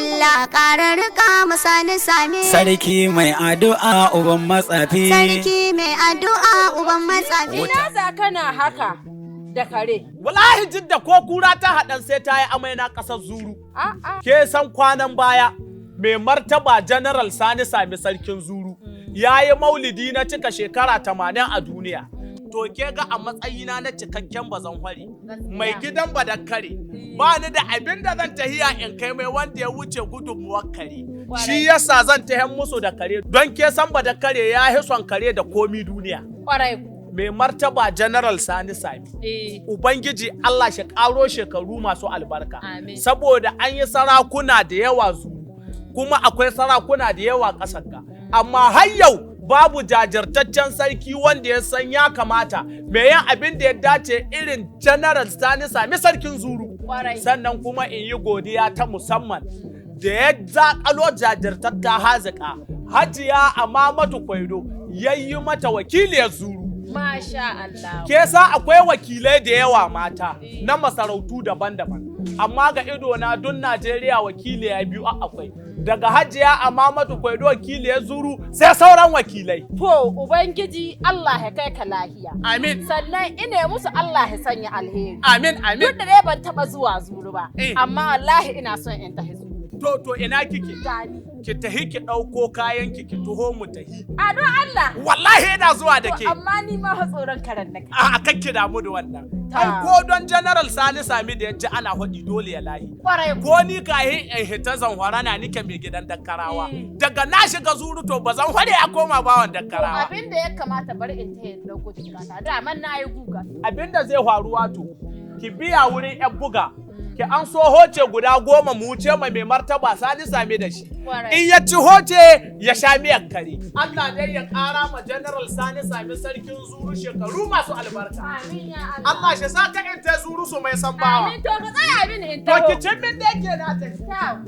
Allah ƙararruka mu sani same. Sarki mai addu'a uban matsafi. Sarki mai addu'a uban matsafi. Ina za kana haka da kare. Wallahi jidda ko kura ta haɗan sai ta yi amai na ƙasar zuru. Ke san kwanan baya mai martaba General Sani Sami sarkin zuru ya yi maulidi na cika shekara 80 a duniya. To ke ga a matsayina na cikakken bazanhwari mai gidan badakkare ba ni da abin da zan tahiya in kai mai wanda ya wuce gudunmuwar kare. Shi yasa zan tahen musu da kare don ke san badakkare ya hi son kare da komi duniya. Mai martaba General Sani Sami. Ubangiji Allah shi karo shekaru masu albarka. Saboda an yi sarakuna da yawa kuma akwai sarakuna da yawa ƙasar ka. Amma har yau babu jajirtaccen sarki wanda ya san ya kamata mai yin abin da ya dace irin General Sani Sami sarkin zuru. Sannan kuma in yi godiya ta musamman da ya zaƙalo jajirtatta hazika Hajiya Amamatu Kwaido yayi mata wakiliyar zuru. Masha Allah. Ke sa akwai wakilai da yawa mata na masarautu daban-daban. Amma ga ido na dun Najeriya wakilai biyu akwai. Daga Hajiya Amamatu Kwaido wakiliyar zuru sai sauran wakilai. To Ubangiji Allah ya kai ka lahiya. Amin. Sannan ina musu Allah ya sanya alheri. Amin amin. Duk da dai ban taba zuwa zuru ba. Amma wallahi ina son in tafi zuru. To ina kike? Gani. Ki tahi ki ɗauko kayan ki taho mu tahi. A don Allah. Wallahi ina zuwa da ke. Amma ni ma tsoron karen da kai. A kakki damu da wannan. Ai ko don General Sani Sami da yaji ana hodi dole ya lahi. Ko ni kahi in hita zanhwara na nike mai gidan dakkarawa. Daga na shiga zuru to ba zanhwara ya koma bawan dakkarawa. Abin da ya kamata bari in ta yin dauko jikata. Da man na yi guga. Abin da zai faru wato ki biya wurin yan buga. Ki an so hoce guda 10 mu wuce mai martaba Sani Sami da shi. In ya ci hoce ya sha miyar kare. Allah dai ya ƙara ma General Sani Sami sarkin zuru shekaru masu albarka. Amin ya Allah. Allah shi sa ka in ta zuru su mai san bawa. Amin to ka tsaya abin in To taho. ki cin min da yake na ta.